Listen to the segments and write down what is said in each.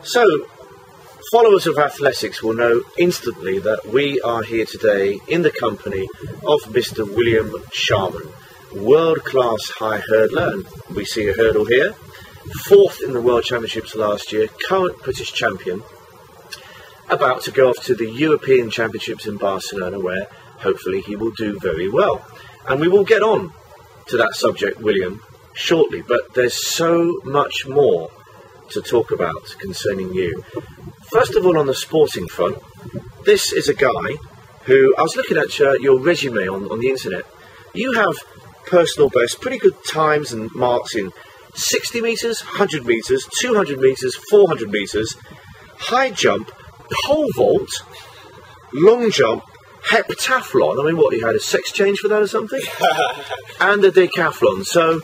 So, followers of athletics will know instantly that we are here today in the company of Mr. William Sharman, world-class high hurdler, and we see a hurdle here, 4th in the World Championships last year, current British champion, about to go off to the European Championships in Barcelona, where hopefully he will do very well. And we will get on to that subject, William, shortly, but there's so much more to talk about concerning you. First of all, on the sporting front, this is a guy who, I was looking at your resume on the internet. You have personal best, pretty good times and marks in 60 metres, 100 metres, 200 metres, 400 metres, high jump, pole vault, long jump, heptathlon. I mean, what, you had a sex change for that or something? And a decathlon. So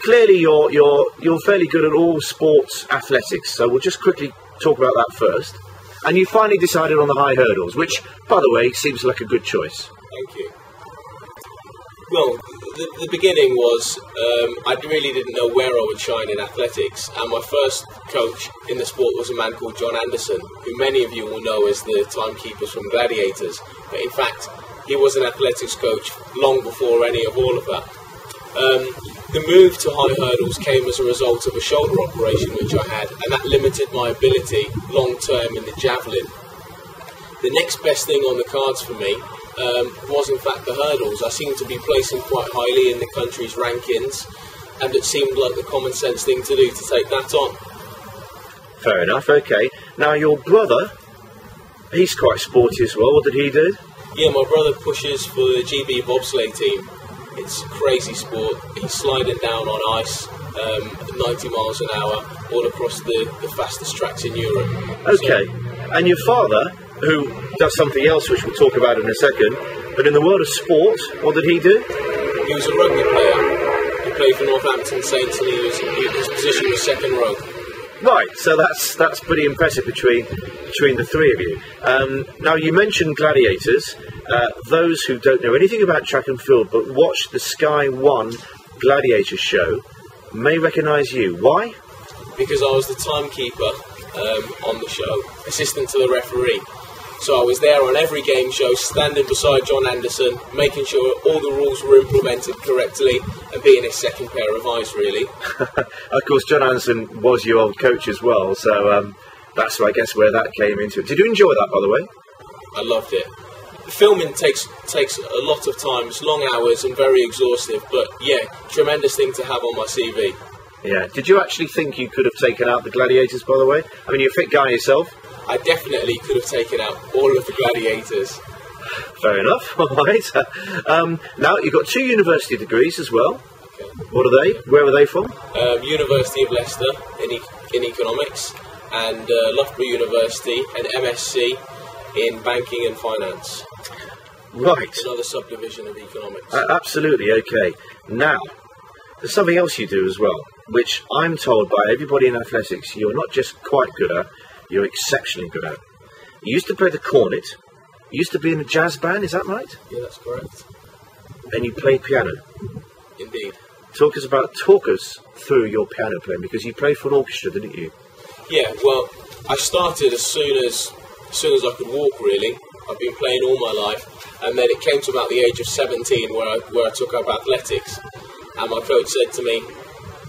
clearly you're fairly good at all sports athletics. So we'll just quickly talk about that first. And you finally decided on the high hurdles, which, by the way, seems like a good choice. Thank you. Well, the beginning was I really didn't know where I would shine in athletics, and my first coach in the sport was a man called John Anderson, who many of you will know as the timekeepers from Gladiators. But in fact, he was an athletics coach long before any of all of that. The move to high hurdles came as a result of a shoulder operation which I had, and that limited my ability long term in the javelin. The next best thing on the cards for me was in fact the hurdles. I seemed to be placing quite highly in the country's rankings, and it seemed like the common sense thing to do to take that on. Fair enough, okay. Now your brother, he's quite sporty as well. What did he do? Yeah, my brother pushes for the GB bobsleigh team. It's a crazy sport. He's sliding down on ice at 90 miles an hour all across the fastest tracks in Europe. Okay, and your father, who does something else which we'll talk about in a second, but in the world of sport, what did he do? He was a rugby player. He played for Northampton Saints, and his position was second row. Right, so that's pretty impressive between the three of you. Now, you mentioned Gladiators. Those who don't know anything about track and field but watch the Sky One Gladiators show may recognise you. Why? Because I was the timekeeper on the show, assistant to the referee. So I was there on every game show, standing beside John Anderson, making sure all the rules were implemented correctly, and being his second pair of eyes, really. Of course, John Anderson was your old coach as well, so that's, I guess, where that came into it. Did you enjoy that, by the way? I loved it. Filming takes a lot of time. It's long hours and very exhaustive, but yeah, tremendous thing to have on my CV. Yeah. Did you actually think you could have taken out the Gladiators, by the way? I mean, you're a fit guy yourself. I definitely could have taken out all of the Gladiators. Fair enough. All right. Now, you've got 2 university degrees as well. Okay. What are they? Where are they from? University of Leicester in economics, and Loughborough University, an MSc in banking and finance. Right. Another subdivision of economics. Absolutely. Okay. Now, there's something else you do as well, which I'm told by everybody in athletics you're not just quite good at, you're exceptionally good at. You used to play the cornet. You used to be in a jazz band, is that right? Yeah, that's correct. And you play piano. Indeed. Talk us through your piano playing, because you played for an orchestra, didn't you? Yeah, well, I started as soon as I could walk, really. I've been playing all my life, and then it came to about the age of 17 where I took up athletics. And my coach said to me,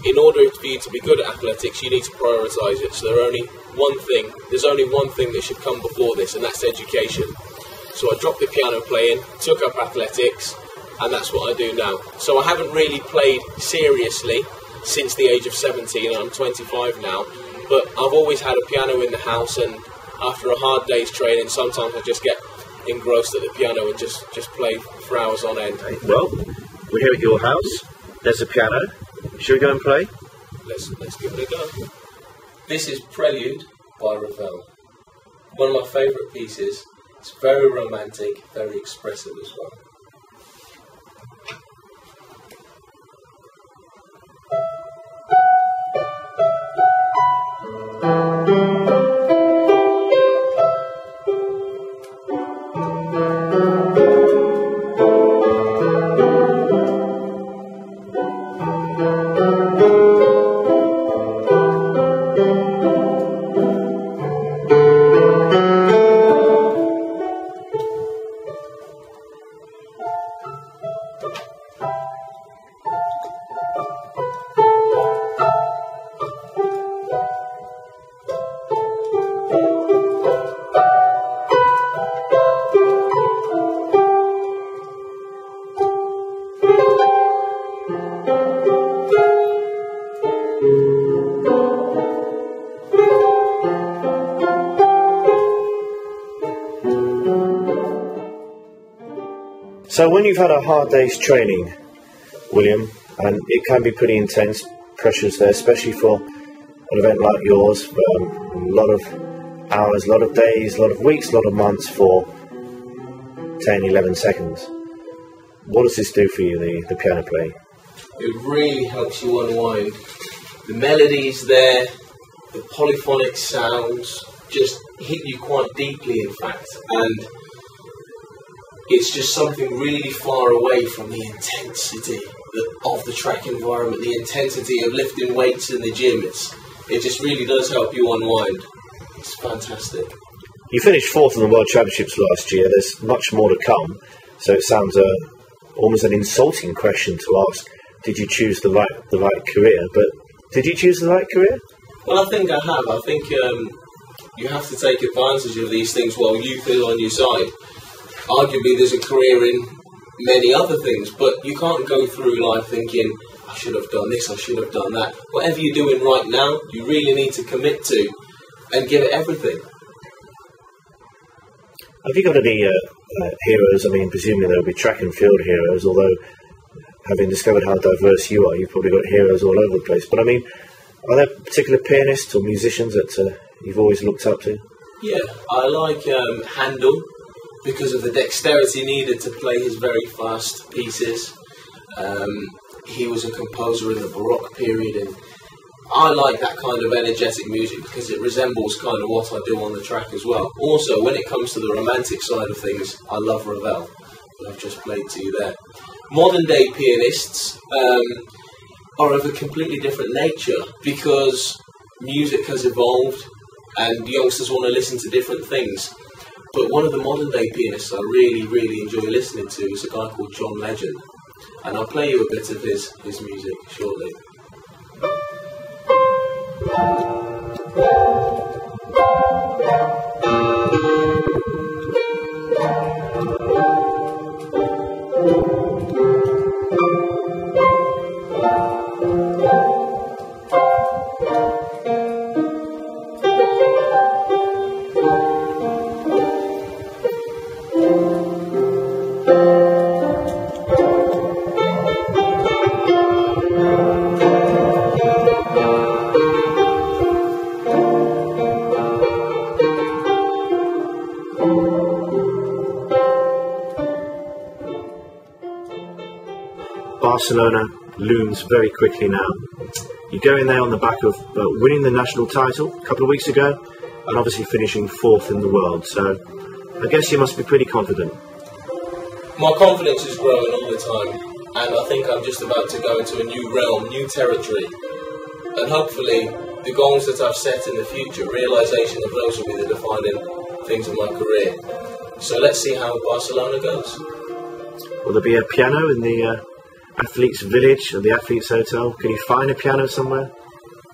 in order for you to be good at athletics, you need to prioritise it. So there's only one thing that should come before this, and that's education. So I dropped the piano playing, took up athletics, and that's what I do now. So I haven't really played seriously since the age of 17, and I'm 25 now, but I've always had a piano in the house, and after a hard day's training, sometimes I just get engrossed at the piano and just play for hours on end. Well, we're here at your house. There's a piano. Shall we go and play? Let's give it a go. This is Prelude by Ravel. One of my favourite pieces. It's very romantic, very expressive as well. So when you've had a hard day's training, William, and it can be pretty intense, pressures there, especially for an event like yours, a lot of hours, a lot of days, a lot of weeks, a lot of months for 10, 11 seconds. What does this do for you, the piano playing? It really helps you unwind. The melodies there, the polyphonic sounds just hit you quite deeply, in fact, and it's just something really far away from the intensity of the track environment, the intensity of lifting weights in the gym. It just really does help you unwind. It's fantastic. You finished 4th in the World Championships last year. There's much more to come, so it sounds almost an insulting question to ask. Did you choose the right career? But did you choose the right career? Well, I think I have. I think you have to take advantage of these things while youth is on your side. Arguably, there's a career in many other things, but you can't go through life thinking, I should have done this, I should have done that. Whatever you're doing right now, you really need to commit to and give it everything. Have you got any heroes? I mean, presumably there will be track and field heroes, although having discovered how diverse you are, you've probably got heroes all over the place. But I mean, are there particular pianists or musicians that you've always looked up to? Yeah, I like Handel because of the dexterity needed to play his very fast pieces. He was a composer in the Baroque period, and I like that kind of energetic music because it resembles kind of what I do on the track as well. Also, when it comes to the romantic side of things, I love Ravel, that I've just played to you there. Modern day pianists are of a completely different nature because music has evolved and youngsters want to listen to different things. But one of the modern day pianists I really, really enjoy listening to is a guy called John Legend. And I'll play you a bit of his music shortly. Barcelona looms very quickly now. You go in there on the back of winning the national title a couple of weeks ago and obviously finishing 4th in the world, so I guess you must be pretty confident. My confidence is growing all the time, and I think I'm just about to go into a new realm, new territory, and hopefully the goals that I've set in the future, realisation of those will be the defining things of my career. So let's see how Barcelona goes. Will there be a piano in the athletes' village or the athletes' hotel? Can you find a piano somewhere?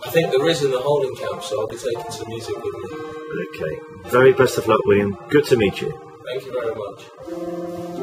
I think there is in the holding camp, so I'll be taking some music with me. Okay. Very best of luck, William. Good to meet you. Thank you very much.